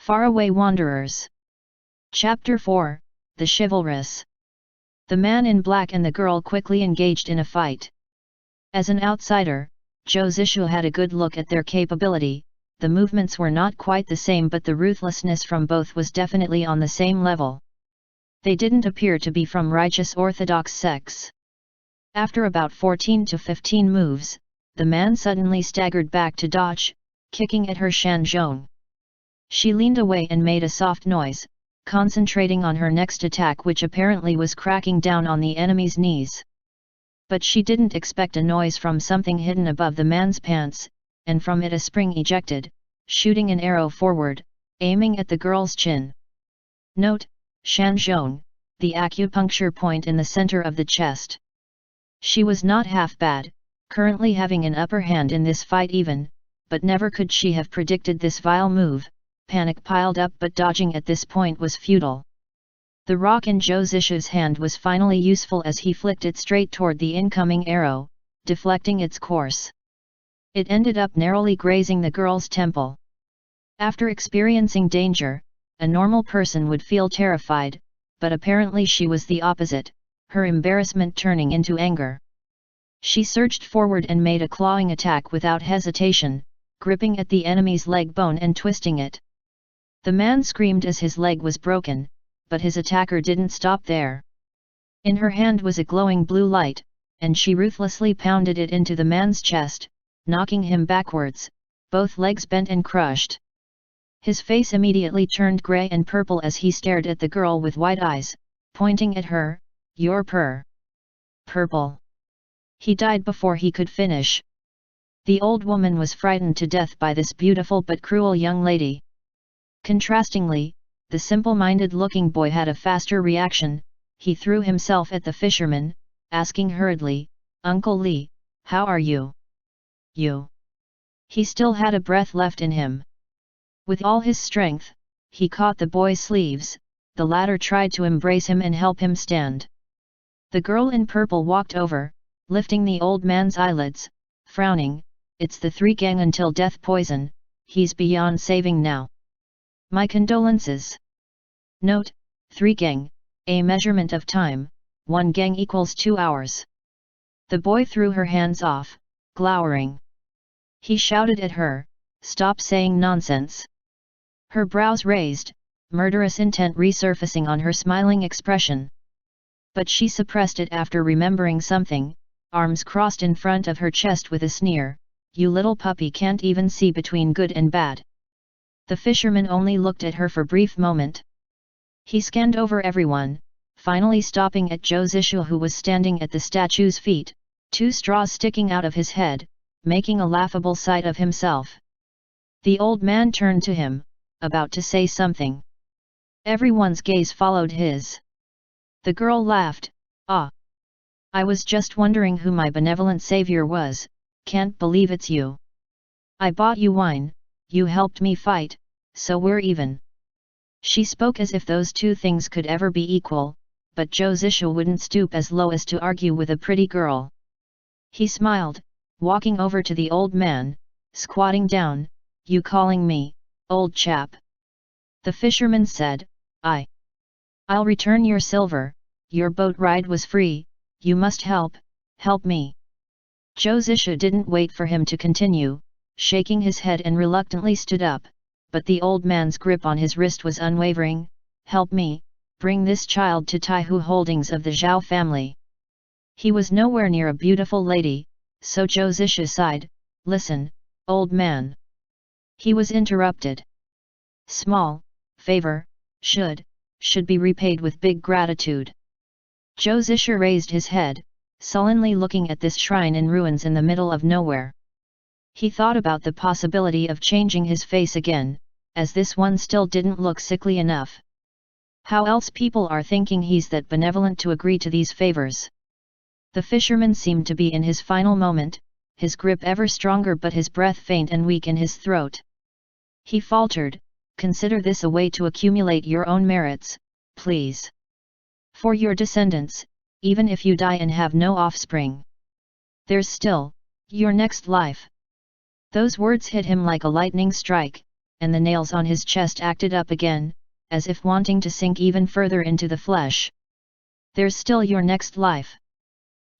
FarAway Wanderers. Chapter 4, The Chivalrous. The man in black and the girl quickly engaged in a fight. As an outsider, Zhou Zishu had a good look at their capability. The movements were not quite the same, but the ruthlessness from both was definitely on the same level. They didn't appear to be from righteous orthodox sects. After about 14 to 15 moves, the man suddenly staggered back to dodge, kicking at her Shan Zhong. She leaned away and made a soft noise, concentrating on her next attack, which apparently was cracking down on the enemy's knees. But she didn't expect a noise from something hidden above the man's pants, and from it a spring ejected, shooting an arrow forward, aiming at the girl's chin. Note: Shan Zhong, the acupuncture point in the center of the chest. She was not half bad, currently having an upper hand in this fight even, but never could she have predicted this vile move. Panic piled up, but dodging at this point was futile. The rock in Zhou Zishu's hand was finally useful as he flicked it straight toward the incoming arrow, deflecting its course. It ended up narrowly grazing the girl's temple. After experiencing danger, a normal person would feel terrified, but apparently she was the opposite, her embarrassment turning into anger. She surged forward and made a clawing attack without hesitation, gripping at the enemy's leg bone and twisting it. The man screamed as his leg was broken, but his attacker didn't stop there. In her hand was a glowing blue light, and she ruthlessly pounded it into the man's chest, knocking him backwards, both legs bent and crushed. His face immediately turned grey and purple as he stared at the girl with wide eyes, pointing at her. "You're purple." He died before he could finish. The old woman was frightened to death by this beautiful but cruel young lady. Contrastingly, the simple-minded looking boy had a faster reaction. He threw himself at the fisherman, asking hurriedly, "Uncle Li, how are you?" "You?" He still had a breath left in him. With all his strength, he caught the boy's sleeves. The latter tried to embrace him and help him stand. The girl in purple walked over, lifting the old man's eyelids, frowning. "It's the three gang until death poison, he's beyond saving now. My condolences." Note: 3 gang, a measurement of time, 1 gang equals 2 hours. The boy threw her hands off, glowering. He shouted at her, "Stop saying nonsense." Her brows raised, murderous intent resurfacing on her smiling expression. But she suppressed it after remembering something, arms crossed in front of her chest with a sneer. "You little puppy can't even see between good and bad." The fisherman only looked at her for a brief moment. He scanned over everyone, finally stopping at Zhou Zishu, who was standing at the statue's feet, 2 straws sticking out of his head, making a laughable sight of himself. The old man turned to him, about to say something. Everyone's gaze followed his. The girl laughed. "Ah! I was just wondering who my benevolent savior was. Can't believe it's you. I bought you wine, you helped me fight, so we're even." She spoke as if those two things could ever be equal, but Zhou Zishu wouldn't stoop as low as to argue with a pretty girl. He smiled, walking over to the old man, squatting down. "You calling me, old chap?" The fisherman said, I'll return your silver. Your boat ride was free, you must help me." Zhou Zishu didn't wait for him to continue, shaking his head and reluctantly stood up, but the old man's grip on his wrist was unwavering. "Help me, bring this child to Taihu Holdings of the Zhao family." He was nowhere near a beautiful lady, so Zhou Zishu sighed. "Listen, old man." He was interrupted. "Small favor, should be repaid with big gratitude." Zhou Zishu raised his head, sullenly looking at this shrine in ruins in the middle of nowhere. He thought about the possibility of changing his face again, as this one still didn't look sickly enough. How else people are thinking he's that benevolent to agree to these favors? The fisherman seemed to be in his final moment, his grip ever stronger but his breath faint and weak in his throat. He faltered, "Consider this a way to accumulate your own merits, please. For your descendants, even if you die and have no offspring. There's still your next life." Those words hit him like a lightning strike, and the nails on his chest acted up again, as if wanting to sink even further into the flesh. There's still your next life.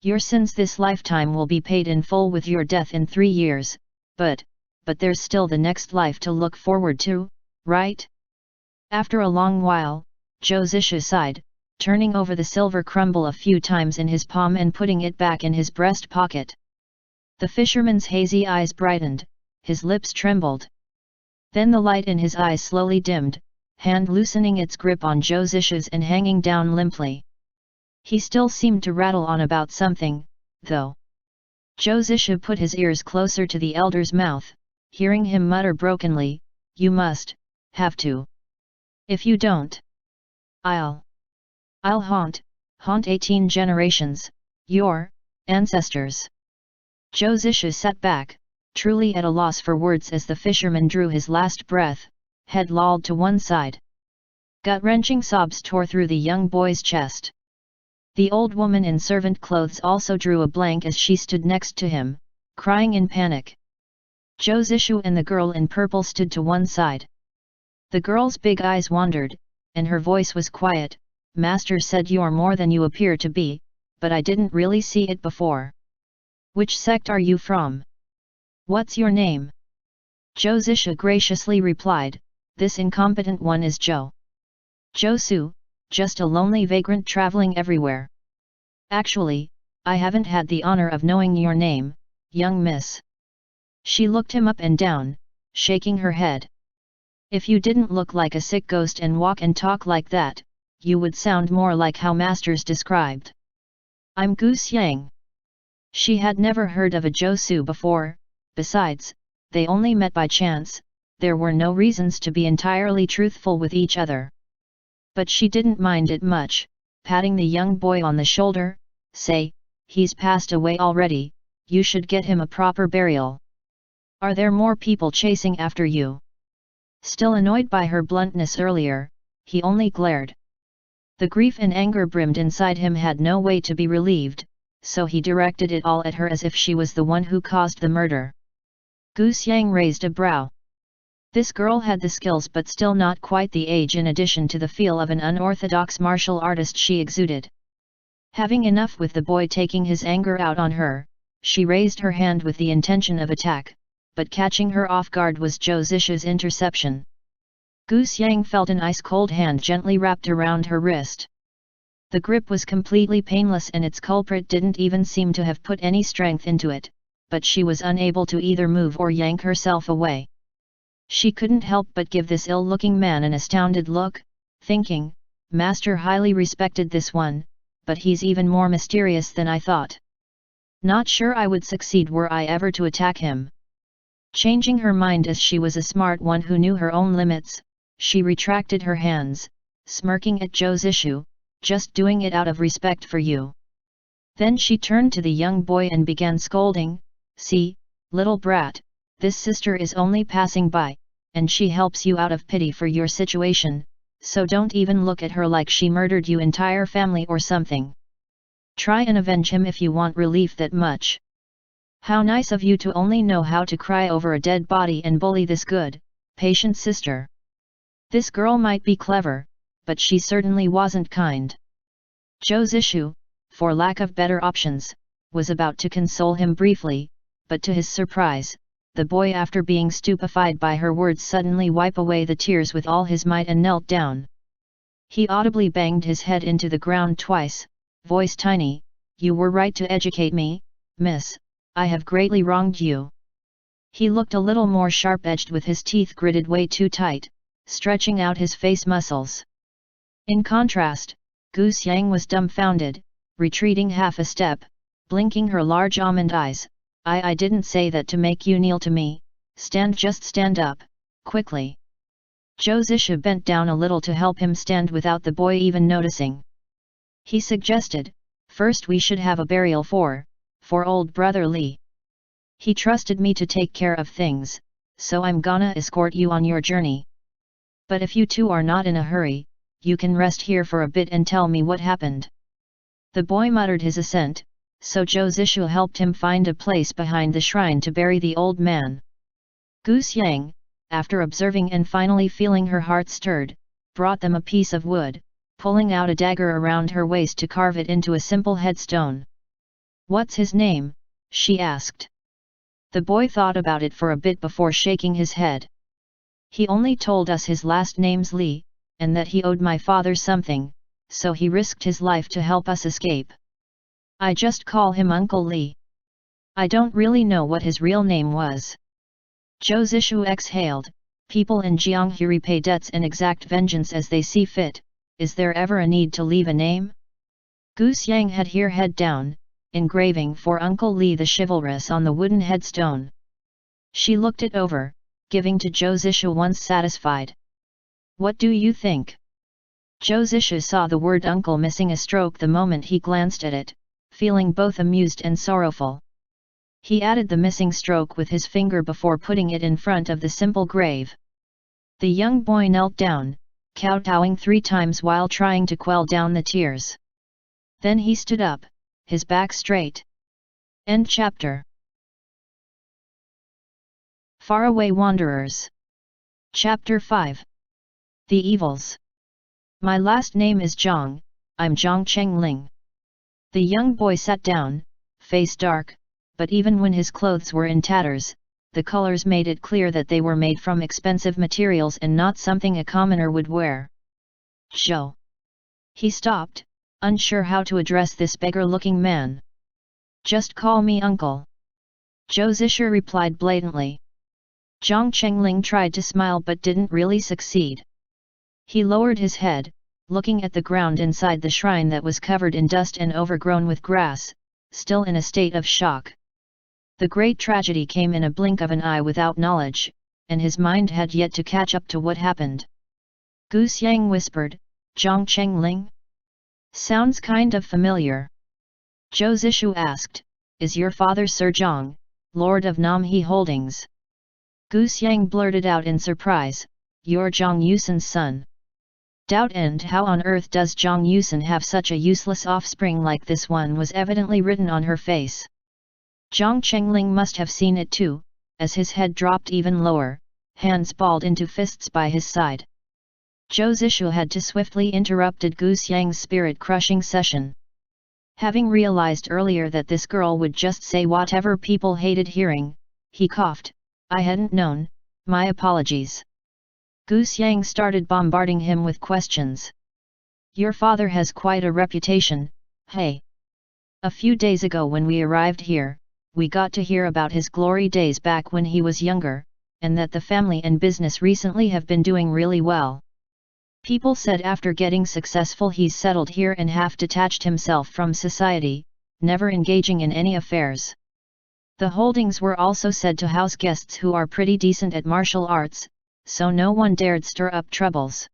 Your sins this lifetime will be paid in full with your death in 3 years, but there's still the next life to look forward to, right? After a long while, Zhou Zishu sighed, turning over the silver crumble a few times in his palm and putting it back in his breast pocket. The fisherman's hazy eyes brightened, his lips trembled. Then the light in his eyes slowly dimmed, hand loosening its grip on Zhou Zishu's and hanging down limply. He still seemed to rattle on about something, though. Zhou Zishu put his ears closer to the elder's mouth, hearing him mutter brokenly, "You must, have to. If you don't, I'll haunt 18 generations, your ancestors." Zhou Zishu sat back, truly at a loss for words as the fisherman drew his last breath, head lolled to one side. Gut-wrenching sobs tore through the young boy's chest. The old woman in servant clothes also drew a blank as she stood next to him, crying in panic. Zhou Zishu and the girl in purple stood to one side. The girl's big eyes wandered, and her voice was quiet. "Master said you're more than you appear to be, but I didn't really see it before. Which sect are you from? What's your name?" Zhou Zishu graciously replied, "This incompetent one is Zhou Su, just a lonely vagrant traveling everywhere. Actually, I haven't had the honor of knowing your name, young miss." She looked him up and down, shaking her head. "If you didn't look like a sick ghost and walk and talk like that, you would sound more like how masters described. I'm Gu Xiang." She had never heard of a Zhou Su before, besides, they only met by chance, there were no reasons to be entirely truthful with each other. But she didn't mind it much, patting the young boy on the shoulder, "Say, he's passed away already, you should get him a proper burial. Are there more people chasing after you?" Still annoyed by her bluntness earlier, he only glared. The grief and anger brimmed inside him had no way to be relieved, so he directed it all at her as if she was the one who caused the murder. Gu Xiang raised a brow. This girl had the skills but still not quite the age, in addition to the feel of an unorthodox martial artist she exuded. Having enough with the boy taking his anger out on her, she raised her hand with the intention of attack, but catching her off guard was Zhou Zishu's interception. Gu Xiang felt an ice-cold hand gently wrapped around her wrist. The grip was completely painless and its culprit didn't even seem to have put any strength into it, but she was unable to either move or yank herself away. She couldn't help but give this ill-looking man an astounded look, thinking, "Master highly respected this one, but he's even more mysterious than I thought. Not sure I would succeed were I ever to attack him." Changing her mind as she was a smart one who knew her own limits, she retracted her hands, smirking at Zhou Zishu, "Just doing it out of respect for you." Then she turned to the young boy and began scolding, "See, little brat, this sister is only passing by, and she helps you out of pity for your situation, so don't even look at her like she murdered your entire family or something. Try and avenge him if you want relief that much. How nice of you to only know how to cry over a dead body and bully this good, patient sister. This girl might be clever, but she certainly wasn't kind." Zhou Zishu, for lack of better options, was about to console him briefly, but to his surprise, the boy, after being stupefied by her words, suddenly wiped away the tears with all his might and knelt down. He audibly banged his head into the ground twice, voice tiny, "You were right to educate me, miss, I have greatly wronged you." He looked a little more sharp-edged with his teeth gritted way too tight, stretching out his face muscles. In contrast, Gu Xiang was dumbfounded, retreating half a step, blinking her large almond eyes. I didn't say that to make you kneel to me, just stand up, quickly." Zhou Zishu bent down a little to help him stand without the boy even noticing. He suggested, "First we should have a burial for old brother Li. He trusted me to take care of things, so I'm gonna escort you on your journey. But if you two are not in a hurry, you can rest here for a bit and tell me what happened." The boy muttered his assent, so Zhou Zishu helped him find a place behind the shrine to bury the old man. Gu Xiang, after observing and finally feeling her heart stirred, brought them a piece of wood, pulling out a dagger around her waist to carve it into a simple headstone. "What's his name?" she asked. The boy thought about it for a bit before shaking his head. "He only told us his last name's Li, and that he owed my father something, so he risked his life to help us escape. I just call him Uncle Li. I don't really know what his real name was." Zhou Zishu exhaled. "People in Jianghe repay debts and exact vengeance as they see fit. Is there ever a need to leave a name?" Gu Xiang had her head down, engraving for Uncle Li the chivalrous on the wooden headstone. She looked it over, giving to Zhou Zishu once satisfied. "What do you think?" Zhou Zishu saw the word uncle missing a stroke the moment he glanced at it, feeling both amused and sorrowful. He added the missing stroke with his finger before putting it in front of the simple grave. The young boy knelt down, kowtowing 3 times while trying to quell down the tears. Then he stood up, his back straight. End chapter. FarAway Wanderers. Chapter 5. The Evils. My last name is Zhang, I'm Zhang Chengling. The young boy sat down, face dark, but even when his clothes were in tatters, the colors made it clear that they were made from expensive materials and not something a commoner would wear. "Zhou." He stopped, unsure how to address this beggar-looking man. "Just call me uncle." Zhou Zishu replied blatantly. Zhang Chengling tried to smile but didn't really succeed. He lowered his head, looking at the ground inside the shrine that was covered in dust and overgrown with grass, still in a state of shock. The great tragedy came in a blink of an eye without knowledge, and his mind had yet to catch up to what happened. Gu Xiang whispered, "Zhang Chengling? Sounds kind of familiar." Zhou Zishu asked, "Is your father Sir Zhang, Lord of Namhe Holdings?" Gu Xiang blurted out in surprise, "You're Zhang Yusan's son." Doubt and how on earth does Zhang Yusan have such a useless offspring like this one was evidently written on her face. Zhang Chengling must have seen it too, as his head dropped even lower, hands balled into fists by his side. Zhou Zishu had to swiftly interrupted Gu Xiang's spirit-crushing session. Having realized earlier that this girl would just say whatever people hated hearing, he coughed, "I hadn't known, my apologies." Gu Xiang started bombarding him with questions. "Your father has quite a reputation, hey? A few days ago when we arrived here, we got to hear about his glory days back when he was younger, and that the family and business recently have been doing really well. People said after getting successful he's settled here and half-detached himself from society, never engaging in any affairs. The holdings were also said to house guests who are pretty decent at martial arts, so no one dared stir up troubles.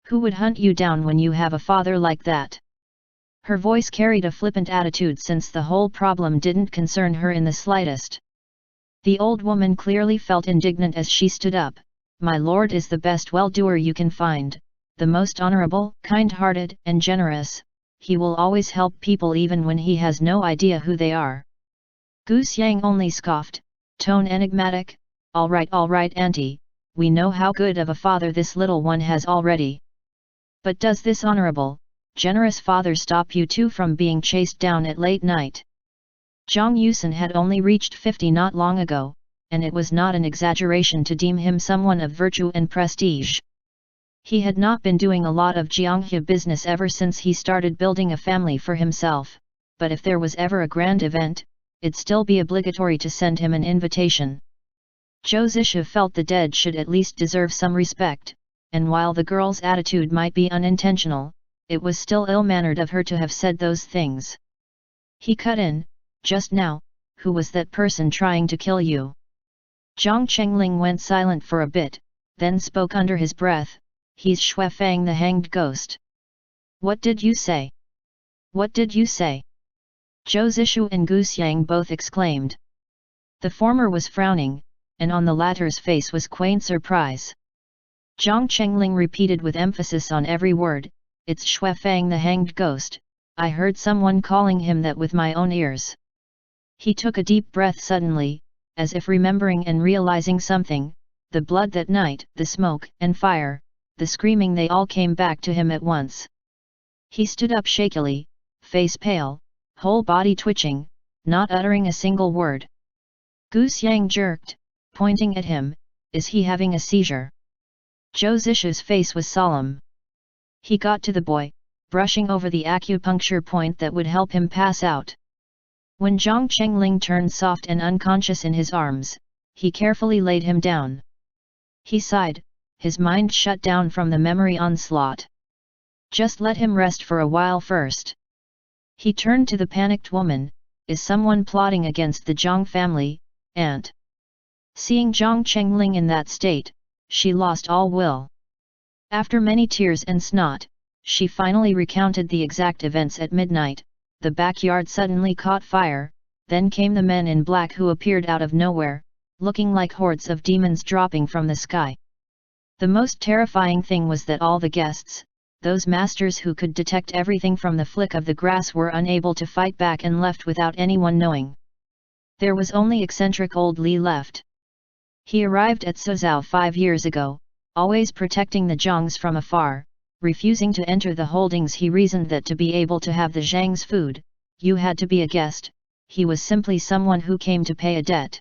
Who would hunt you down when you have a father like that?" Her voice carried a flippant attitude since the whole problem didn't concern her in the slightest. The old woman clearly felt indignant as she stood up. "My lord is the best well-doer you can find, the most honorable, kind-hearted, and generous. He will always help people even when he has no idea who they are." Gu Xiang only scoffed, tone enigmatic, all right auntie, we know how good of a father this little one has already. But does this honorable, generous father stop you too from being chased down at late night?" Zhang Yusan had only reached 50 not long ago, and it was not an exaggeration to deem him someone of virtue and prestige. He had not been doing a lot of Jianghe business ever since he started building a family for himself, but if there was ever a grand event, it'd still be obligatory to send him an invitation. Zhou Zishu felt the dead should at least deserve some respect, and while the girl's attitude might be unintentional, it was still ill-mannered of her to have said those things. He cut in, "Just now, who was that person trying to kill you?" Zhang Chengling went silent for a bit, then spoke under his breath, "He's Xuefang the hanged ghost." "What did you say? What did you say?" Zhou Zishu and Gu Xiang both exclaimed. The former was frowning, and on the latter's face was quaint surprise. Zhang Chengling repeated with emphasis on every word, "It's Xuefang the hanged ghost, I heard someone calling him that with my own ears." He took a deep breath suddenly, as if remembering and realizing something, the blood that night, the smoke and fire, the screaming, they all came back to him at once. He stood up shakily, face pale, whole body twitching, not uttering a single word. Gu Xiang jerked, pointing at him, "Is he having a seizure?" Zhou Zishu's face was solemn. He got to the boy, brushing over the acupuncture point that would help him pass out. When Zhang Chengling turned soft and unconscious in his arms, he carefully laid him down. He sighed, his mind shut down from the memory onslaught. Just let him rest for a while first. He turned to the panicked woman, "Is someone plotting against the Zhang family, aunt?" Seeing Zhang Chengling in that state, she lost all will. After many tears and snot, she finally recounted the exact events at midnight. The backyard suddenly caught fire, then came the men in black who appeared out of nowhere, looking like hordes of demons dropping from the sky. The most terrifying thing was that all the guests, those masters who could detect everything from the flick of the grass, were unable to fight back and left without anyone knowing. There was only eccentric old Li left. He arrived at Suzhou 5 years ago, always protecting the Zhangs from afar, refusing to enter the holdings. He reasoned that to be able to have the Zhang's food, you had to be a guest. He was simply someone who came to pay a debt.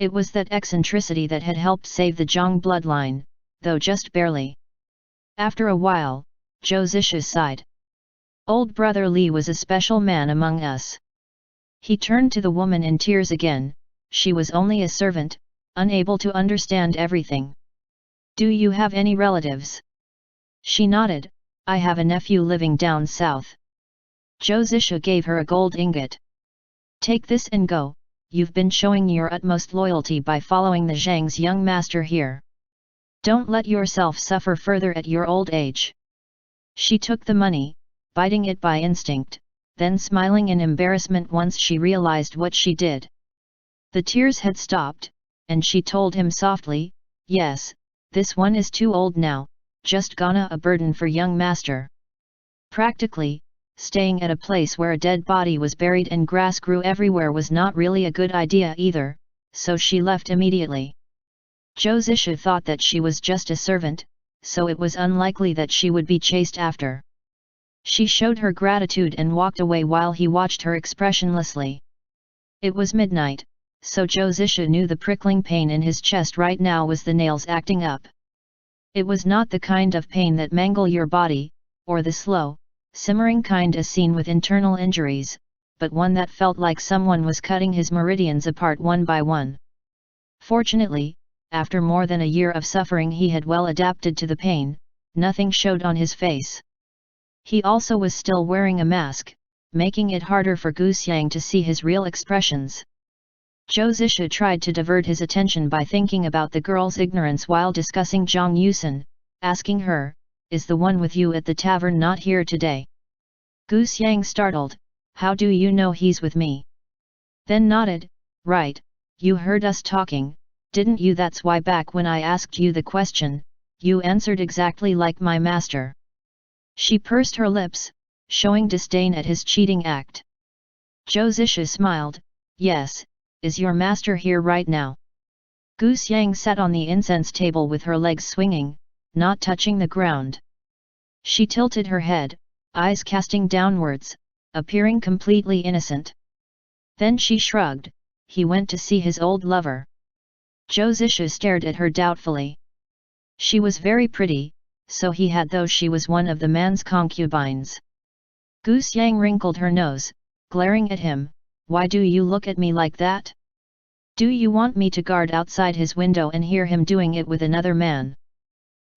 It was that eccentricity that had helped save the Zhang bloodline, though just barely. After a while, Zhou Zishu sighed. Old brother Li was a special man among us. He turned to the woman in tears again. She was only a servant, unable to understand everything. "Do you have any relatives?" She nodded. "I have a nephew living down south." Zhou Zishu gave her a gold ingot. "Take this and go, you've been showing your utmost loyalty by following the Zhang's young master here. Don't let yourself suffer further at your old age." She took the money, biting it by instinct, then smiling in embarrassment once she realized what she did. The tears had stopped, and she told him softly, "Yes, this one is too old now, just gonna a burden for young master." Practically, staying at a place where a dead body was buried and grass grew everywhere was not really a good idea either, so she left immediately. Zhou Zishu thought that she was just a servant, so it was unlikely that she would be chased after. She showed her gratitude and walked away while he watched her expressionlessly. It was midnight, so Zhou Zishu knew the prickling pain in his chest right now was the nails acting up. It was not the kind of pain that mangle your body, or the slow, simmering kind as seen with internal injuries, but one that felt like someone was cutting his meridians apart one by one. Fortunately, after more than a year of suffering, he had well adapted to the pain. Nothing showed on his face. He also was still wearing a mask, making it harder for Gu Xiang to see his real expressions. Zhou Zishu tried to divert his attention by thinking about the girl's ignorance while discussing Zhang Yusen, asking her, "Is the one with you at the tavern not here today?" Gu Xiang startled, "How do you know he's with me?" Then nodded, "Right, you heard us talking, didn't you? That's why back when I asked you the question, you answered exactly like my master." She pursed her lips, showing disdain at his cheating act. Zhou Zishu smiled, "Yes, is your master here right now?" Gu Xiang sat on the incense table with her legs swinging, not touching the ground. She tilted her head, eyes casting downwards, appearing completely innocent. Then she shrugged. He went to see his old lover. Zhou Zishu stared at her doubtfully. She was very pretty, so he had, though she was one of the man's concubines. Gu Xiang wrinkled her nose, glaring at him, "Why do you look at me like that? Do you want me to guard outside his window and hear him doing it with another man?"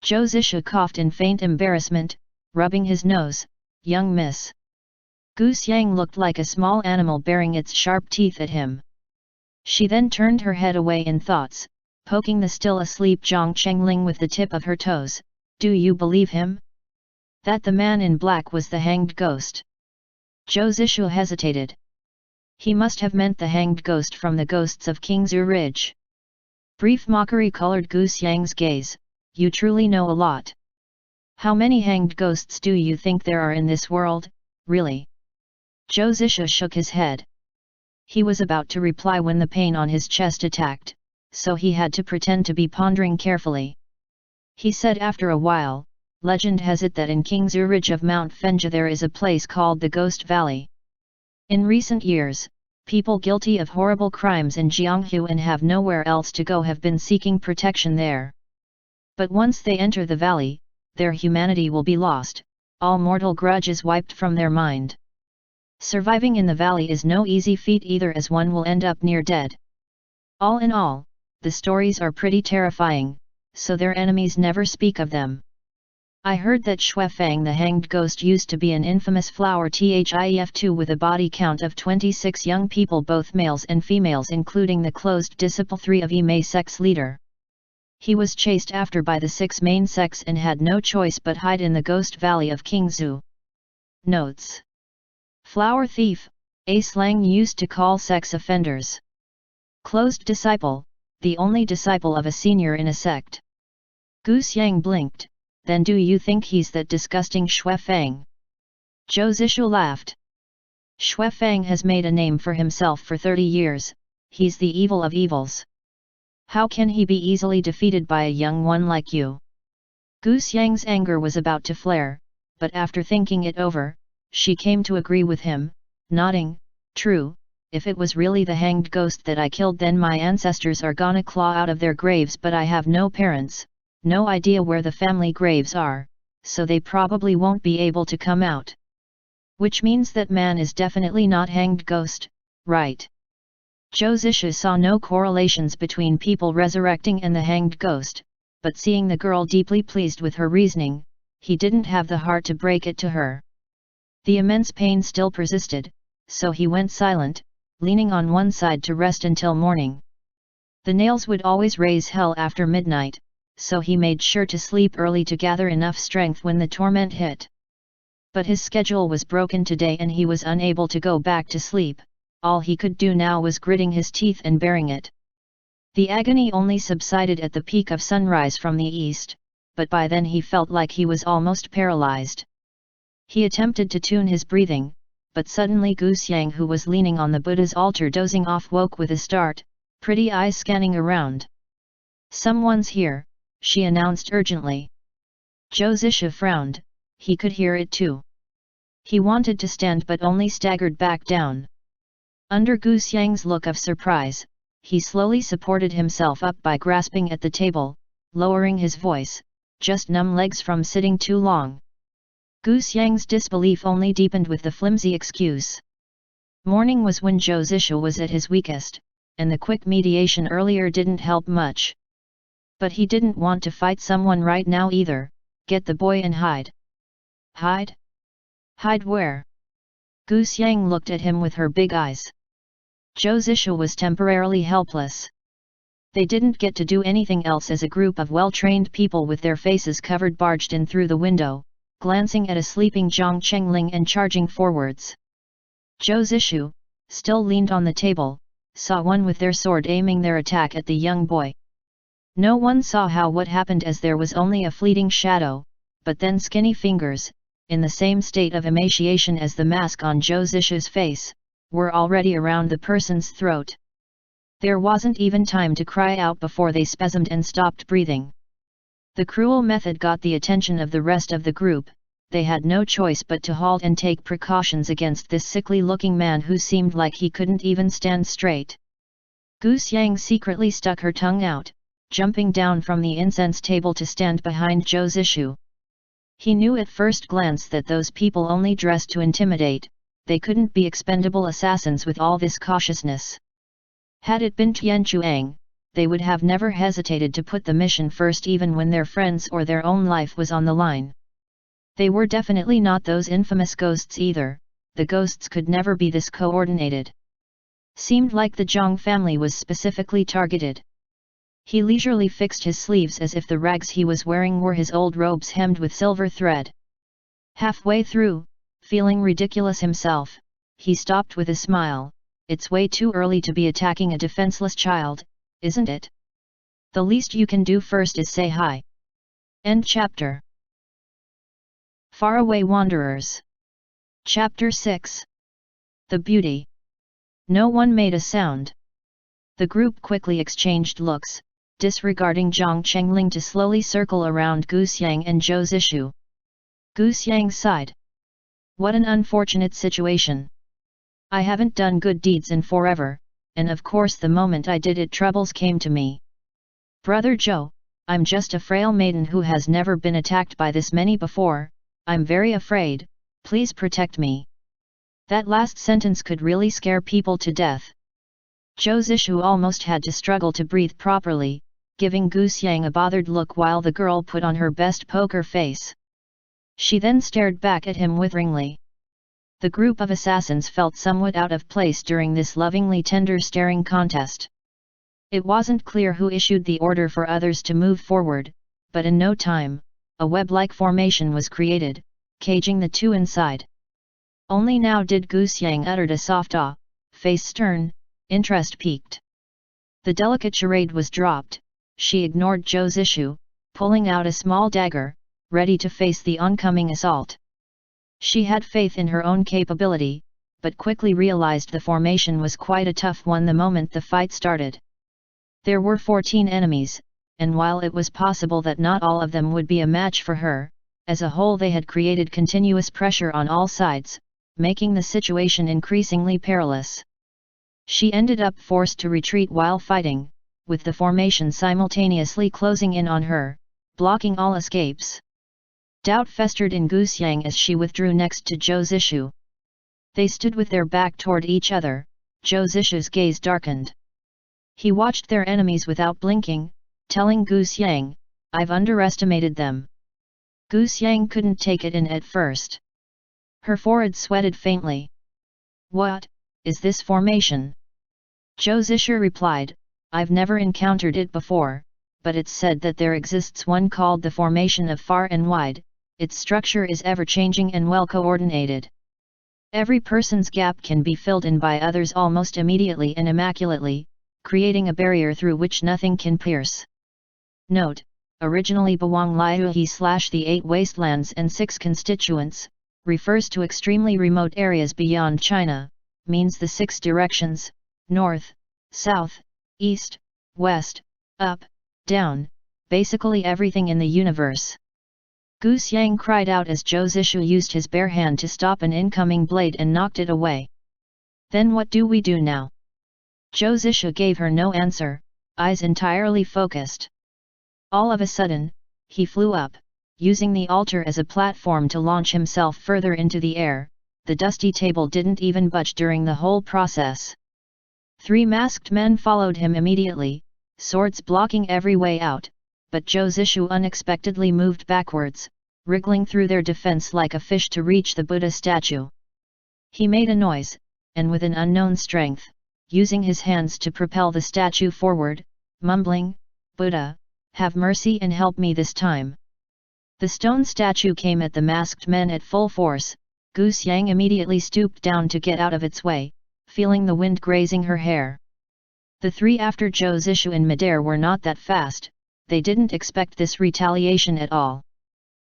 Zhou Zishu coughed in faint embarrassment, rubbing his nose, "Young miss." Gu Xiang looked like a small animal baring its sharp teeth at him. She then turned her head away in thoughts, poking the still asleep Zhang Chengling with the tip of her toes. "Do you believe him? That the man in black was the hanged ghost?" Zhou Zishu hesitated. He must have meant the hanged ghost from the ghosts of Kingzhu Ridge. Brief mockery colored Gu Xiang's gaze. "You truly know a lot. How many hanged ghosts do you think there are in this world, really?" Zhou Zishu shook his head. He was about to reply when the pain on his chest attacked, so he had to pretend to be pondering carefully. He said after a while, legend has it that in Kingsu ridge of Mount Fenja there is a place called the Ghost Valley. In recent years, people guilty of horrible crimes in Jianghu and have nowhere else to go have been seeking protection there. But once they enter the valley, their humanity will be lost, all mortal grudges wiped from their mind. Surviving in the valley is no easy feat either, as one will end up near dead. All in all, the stories are pretty terrifying, so their enemies never speak of them. I heard that Xuefeng the hanged ghost used to be an infamous flower THIF2 with a body count of 26 young people, both males and females, including the closed disciple 3 of Yimei sect's leader. He was chased after by the 6 main sects and had no choice but hide in the Ghost Valley of Kingsu. Notes: flower thief, a slang used to call sex offenders. Closed disciple, the only disciple of a senior in a sect. Gu Xiang blinked. Then do you think he's that disgusting Xuefeng? Zhou Zishu laughed. Xuefeng has made a name for himself for 30 years, he's the evil of evils. How can he be easily defeated by a young one like you? Gu Xiang's anger was about to flare, but after thinking it over, she came to agree with him, nodding, true, if it was really the hanged ghost that I killed, then my ancestors are gonna claw out of their graves, but I have no parents. No idea where the family graves are, so they probably won't be able to come out. Which means that man is definitely not hanged ghost, right? Zhou Zishu saw no correlations between people resurrecting and the hanged ghost, but seeing the girl deeply pleased with her reasoning, he didn't have the heart to break it to her. The immense pain still persisted, so he went silent, leaning on one side to rest until morning. The nails would always raise hell after midnight, so he made sure to sleep early to gather enough strength when the torment hit. But his schedule was broken today and he was unable to go back to sleep. All he could do now was gritting his teeth and bearing it. The agony only subsided at the peak of sunrise from the east, but by then he felt like he was almost paralyzed. He attempted to tune his breathing, but suddenly Gu Xiang, who was leaning on the Buddha's altar dozing off, woke with a start, pretty eyes scanning around. "Someone's here," she announced urgently. Zhou Zishu frowned, he could hear it too. He wanted to stand but only staggered back down. Under Gu Xiang's look of surprise, he slowly supported himself up by grasping at the table, lowering his voice, "Just numb legs from sitting too long." Gu Xiang's disbelief only deepened with the flimsy excuse. Morning was when Zhou Zishu was at his weakest, and the quick mediation earlier didn't help much. But he didn't want to fight someone right now either. Get the boy and hide. Hide? Hide where? Gu Xiang looked at him with her big eyes. Zhou Zishu was temporarily helpless. They didn't get to do anything else as a group of well-trained people with their faces covered barged in through the window, glancing at a sleeping Zhang Chengling and charging forwards. Zhou Zishu, still leaned on the table, saw one with their sword aiming their attack at the young boy. No one saw what happened as there was only a fleeting shadow, but then skinny fingers, in the same state of emaciation as the mask on Zhou Zishu's face, were already around the person's throat. There wasn't even time to cry out before they spasmed and stopped breathing. The cruel method got the attention of the rest of the group. They had no choice but to halt and take precautions against this sickly-looking man who seemed like he couldn't even stand straight. Gu Xiang secretly stuck her tongue out, jumping down from the incense table to stand behind Zhou Zishu. He knew at first glance that those people only dressed to intimidate. They couldn't be expendable assassins with all this cautiousness. Had it been Tian Chuang, they would have never hesitated to put the mission first even when their friends or their own life was on the line. They were definitely not those infamous ghosts either. The ghosts could never be this coordinated. Seemed like the Zhang family was specifically targeted. He leisurely fixed his sleeves as if the rags he was wearing were his old robes hemmed with silver thread. Halfway through, feeling ridiculous himself, he stopped with a smile. "It's way too early to be attacking a defenseless child, isn't it? The least you can do first is say hi." End chapter. FarAway Wanderers. Chapter 6. The Beauty. No one made a sound. The group quickly exchanged looks, disregarding Zhang Chengling to slowly circle around Gu Xiang and Zhou Zishu. Gu Xiang sighed. What an unfortunate situation. I haven't done good deeds in forever, and of course the moment I did it troubles came to me. Brother Zhou, I'm just a frail maiden who has never been attacked by this many before, I'm very afraid, please protect me. That last sentence could really scare people to death. Zhou Zishu almost had to struggle to breathe properly, giving Gu Xiang a bothered look while the girl put on her best poker face. She then stared back at him witheringly. The group of assassins felt somewhat out of place during this lovingly tender staring contest. It wasn't clear who issued the order for others to move forward, but in no time, a web-like formation was created, caging the two inside. Only now did Gu Xiang uttered a soft ah, face stern, interest peaked. The delicate charade was dropped, she ignored Zhou Zishu, pulling out a small dagger, ready to face the oncoming assault. She had faith in her own capability, but quickly realized the formation was quite a tough one the moment the fight started. There were 14 enemies, and while it was possible that not all of them would be a match for her, as a whole they had created continuous pressure on all sides, making the situation increasingly perilous. She ended up forced to retreat while fighting, with the formation simultaneously closing in on her, blocking all escapes. Doubt festered in Gu Xiang as she withdrew next to Zhou Zishu. They stood with their back toward each other, Zhou Zishu's gaze darkened. He watched their enemies without blinking, telling Gu Xiang, I've underestimated them. Gu Xiang couldn't take it in at first. Her forehead sweated faintly. What is this formation? Zhou Zishu replied, I've never encountered it before, but it's said that there exists one called the formation of far and wide. Its structure is ever-changing and well-coordinated. Every person's gap can be filled in by others almost immediately and immaculately, creating a barrier through which nothing can pierce. Note: originally Bawang Liuhi/the 8 wastelands and 6 constituents, refers to extremely remote areas beyond China, means the 6 directions, north, south, east, west, up, down, basically everything in the universe. Gu Xiang cried out as Zhou Zishu used his bare hand to stop an incoming blade and knocked it away. Then what do we do now? Zhou Zishu gave her no answer, eyes entirely focused. All of a sudden, he flew up, using the altar as a platform to launch himself further into the air. The dusty table didn't even budge during the whole process. 3 masked men followed him immediately, swords blocking every way out, but Zhou Zishu unexpectedly moved backwards, wriggling through their defense like a fish to reach the Buddha statue. He made a noise, and with an unknown strength, using his hands to propel the statue forward, mumbling, Buddha, have mercy and help me this time. The stone statue came at the masked men at full force. Gu Xiang immediately stooped down to get out of its way, feeling the wind grazing her hair. The 3 after Zhou Zishu in midair were not that fast, they didn't expect this retaliation at all.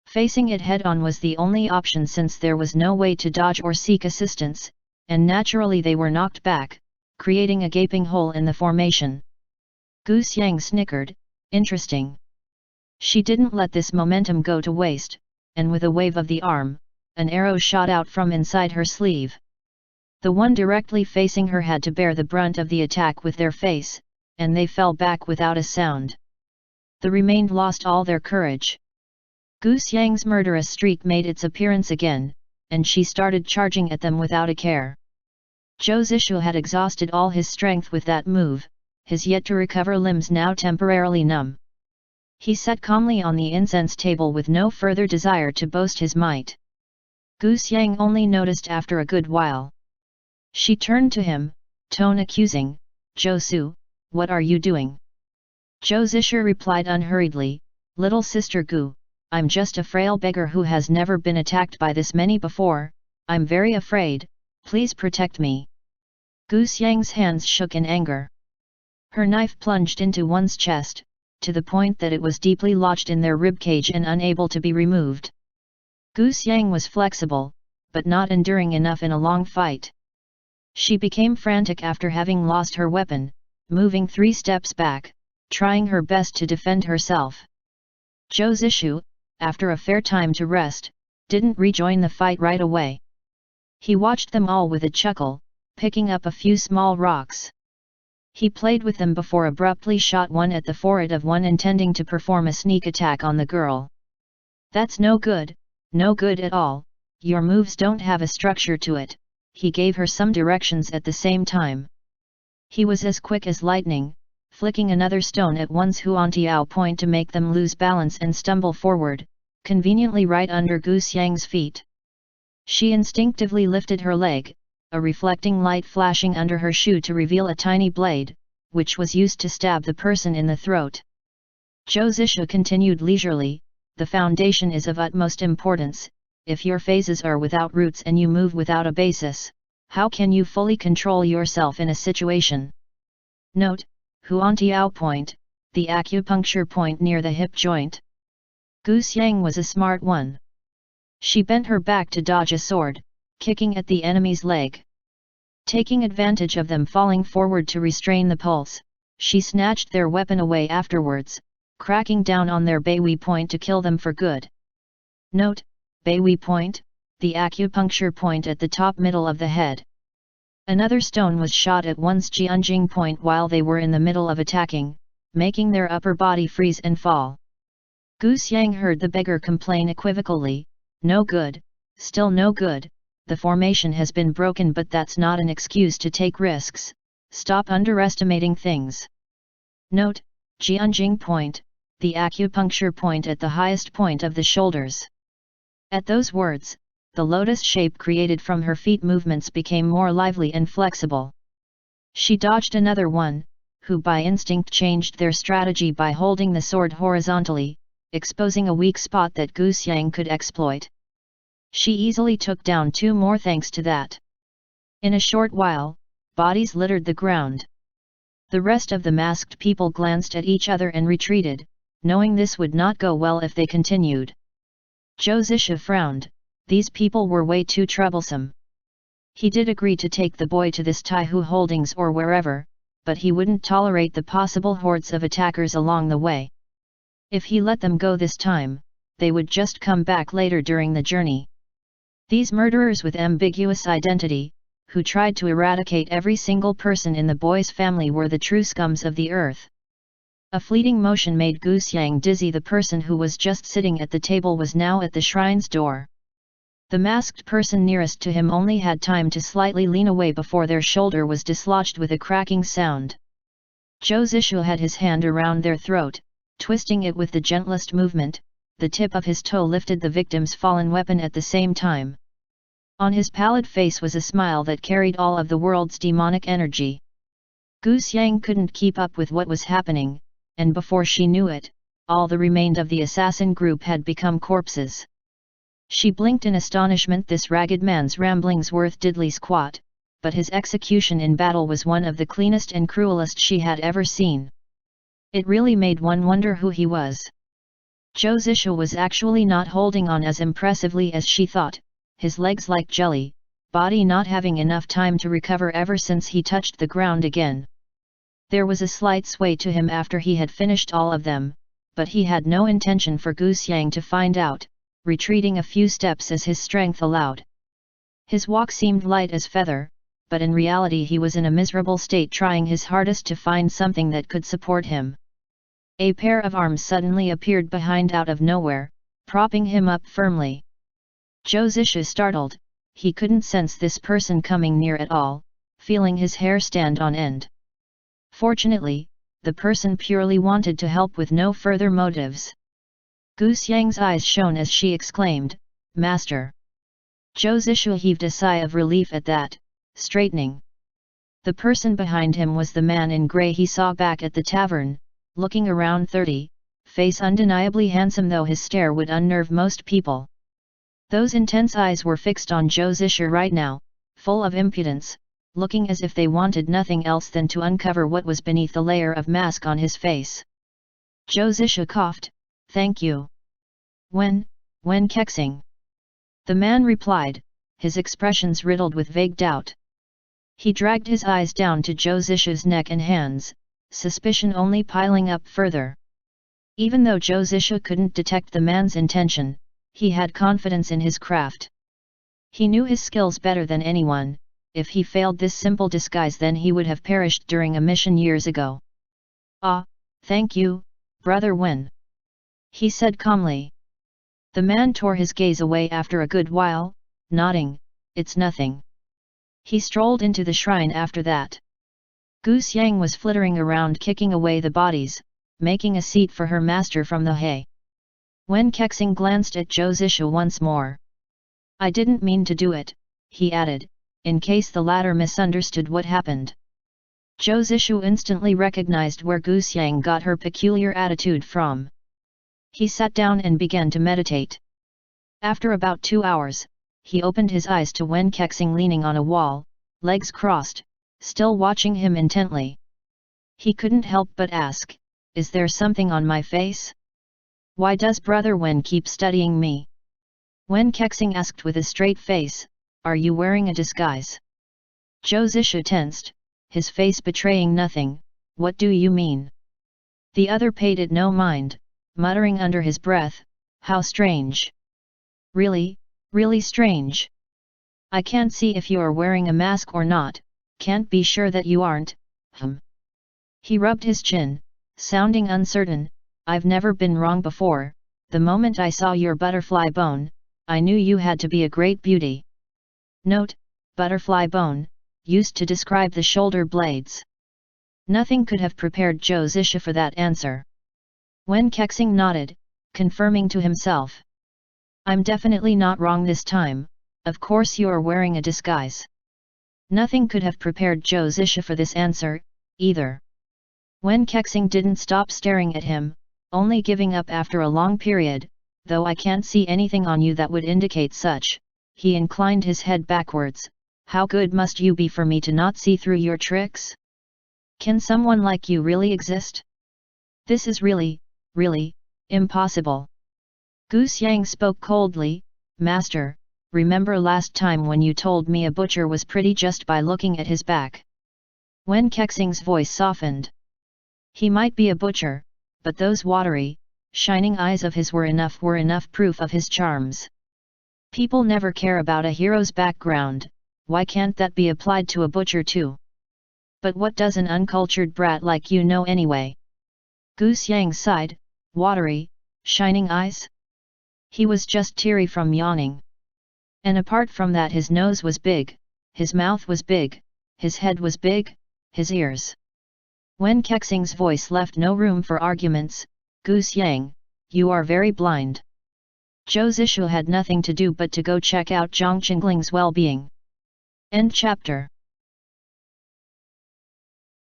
Facing it head-on was the only option since there was no way to dodge or seek assistance, and naturally they were knocked back, creating a gaping hole in the formation. Gu Xiang snickered, interesting. She didn't let this momentum go to waste, and with a wave of the arm, an arrow shot out from inside her sleeve. The one directly facing her had to bear the brunt of the attack with their face, and they fell back without a sound. The remained lost all their courage. Gu Xiang's murderous streak made its appearance again, and she started charging at them without a care. Zhou Zishu had exhausted all his strength with that move, his yet-to-recover limbs now temporarily numb. He sat calmly on the incense table with no further desire to boast his might. Gu Xiang only noticed after a good while. She turned to him, tone accusing, Zhou Su, what are you doing? Zhou Zishu replied unhurriedly, Little sister Gu, I'm just a frail beggar who has never been attacked by this many before, I'm very afraid, please protect me. Gu Xiang's hands shook in anger. Her knife plunged into one's chest, to the point that it was deeply lodged in their ribcage and unable to be removed. Gu Xiang was flexible, but not enduring enough in a long fight. She became frantic after having lost her weapon, moving 3 steps back, trying her best to defend herself. Zhou Zishu, after a fair time to rest, didn't rejoin the fight right away. He watched them all with a chuckle, picking up a few small rocks. He played with them before abruptly shot one at the forehead of one, intending to perform a sneak attack on the girl. "That's no good at all, your moves don't have a structure to it," he gave her some directions at the same time. He was as quick as lightning, flicking another stone at one's Huantiao point to make them lose balance and stumble forward, conveniently right under Gu Xiang's feet. She instinctively lifted her leg, a reflecting light flashing under her shoe to reveal a tiny blade, which was used to stab the person in the throat. Zhou Zishu continued leisurely, "The foundation is of utmost importance. If your phases are without roots and you move without a basis, how can you fully control yourself in a situation?" Note: Huantiao point, the acupuncture point near the hip joint. Gu Xiang was a smart one. She bent her back to dodge a sword, kicking at the enemy's leg. Taking advantage of them falling forward to restrain the pulse, she snatched their weapon away afterwards, cracking down on their Beihui point to kill them for good. Note: Beihui point, the acupuncture point at the top middle of the head. Another stone was shot at one's Jianjing point while they were in the middle of attacking, making their upper body freeze and fall. Gu Xiang heard the beggar complain equivocally, "No good, still no good, the formation has been broken, but that's not an excuse to take risks, stop underestimating things." Note: Jianjing point, the acupuncture point at the highest point of the shoulders. At those words, the lotus shape created from her feet movements became more lively and flexible. She dodged another one, who by instinct changed their strategy by holding the sword horizontally, exposing a weak spot that Gu Xiang could exploit. She easily took down 2 more thanks to that. In a short while, bodies littered the ground. The rest of the masked people glanced at each other and retreated, knowing this would not go well if they continued. Zhou Zishu frowned. These people were way too troublesome. He did agree to take the boy to this Taihu Holdings or wherever, but he wouldn't tolerate the possible hordes of attackers along the way. If he let them go this time, they would just come back later during the journey. These murderers with ambiguous identity, who tried to eradicate every single person in the boy's family, were the true scums of the earth. A fleeting motion made Gu Xiang dizzy. The person who was just sitting at the table was now at the shrine's door. The masked person nearest to him only had time to slightly lean away before their shoulder was dislodged with a cracking sound. Zhou Zishu had his hand around their throat, twisting it with the gentlest movement. The tip of his toe lifted the victim's fallen weapon at the same time. On his pallid face was a smile that carried all of the world's demonic energy. Gu Xiang couldn't keep up with what was happening, and before she knew it, all the remained of the assassin group had become corpses. She blinked in astonishment. This ragged man's ramblings worth diddly squat, but his execution in battle was one of the cleanest and cruelest she had ever seen. It really made one wonder who he was. Zhou Zishu was actually not holding on as impressively as she thought, his legs like jelly, body not having enough time to recover ever since he touched the ground again. There was a slight sway to him after he had finished all of them, but he had no intention for Gu Xiang to find out, retreating a few steps as his strength allowed. His walk seemed light as feather, but in reality he was in a miserable state, trying his hardest to find something that could support him. A pair of arms suddenly appeared behind out of nowhere, propping him up firmly. Zhou Zishu startled, he couldn't sense this person coming near at all, feeling his hair stand on end. Fortunately, the person purely wanted to help with no further motives. Gu Xiang's eyes shone as she exclaimed, "Master!" Zhou Zishu heaved a sigh of relief at that, straightening. The person behind him was the man in grey he saw back at the tavern, looking around 30, face undeniably handsome, though his stare would unnerve most people. Those intense eyes were fixed on Zhou Zishu right now, full of impudence, looking as if they wanted nothing else than to uncover what was beneath the layer of mask on his face. Zhou Zishu coughed, "Thank you." When kexing?" the man replied, his expressions riddled with vague doubt. He dragged his eyes down to Zhou Zishu's neck and hands, suspicion only piling up further. Even though Zhou Zishu couldn't detect the man's intention, he had confidence in his craft. He knew his skills better than anyone. If he failed this simple disguise, then he would have perished during a mission years ago. "Ah, thank you, Brother Wen," he said calmly. The man tore his gaze away after a good while, nodding, "It's nothing." He strolled into the shrine after that. Gu Xiang was flittering around kicking away the bodies, making a seat for her master from the hay. Wen Kexing glanced at Zhou Zishu once more. "I didn't mean to do it," he added, in case the latter misunderstood what happened. Zhou Zishu instantly recognized where Gu Xiang got her peculiar attitude from. He sat down and began to meditate. After about 2 hours, he opened his eyes to Wen Kexing leaning on a wall, legs crossed, still watching him intently. He couldn't help but ask, "Is there something on my face? Why does Brother Wen keep studying me?" Wen Kexing asked with a straight face, "Are you wearing a disguise?" Zhou Zishu tensed, his face betraying nothing. "What do you mean?" The other paid it no mind, muttering under his breath, "How strange! Really, really strange. I can't see if you're wearing a mask or not, can't be sure that you aren't, He rubbed his chin, sounding uncertain, "I've never been wrong before. The moment I saw your butterfly bone, I knew you had to be a great beauty." Note: butterfly bone, used to describe the shoulder blades. Nothing could have prepared Zhou Zishu for that answer. Wen Kexing nodded, confirming to himself. "I'm definitely not wrong this time, of course you're wearing a disguise." Nothing could have prepared Zhou Zishu for this answer, either. Wen Kexing didn't stop staring at him, only giving up after a long period, "Though I can't see anything on you that would indicate such," he inclined his head backwards, "how good must you be for me to not see through your tricks? Can someone like you really exist? This is really, impossible." Gu Xiang spoke coldly, "Master, remember last time when you told me a butcher was pretty just by looking at his back?" Wen Kexing's voice softened. He might be a butcher, but those watery, shining eyes of his were enough proof of his charms. People never care about a hero's background, why can't that be applied to a butcher too? But what does an uncultured brat like you know anyway? Gu Xiang sighed, "Watery, shining eyes?" He was just teary from yawning. And apart from that, his nose was big, his mouth was big, his head was big, his ears. Wen Kexing's voice left no room for arguments, "Gu Xiang, you are very blind." Zhou Zishu had nothing to do but to go check out Zhang Qingling's well-being. End chapter.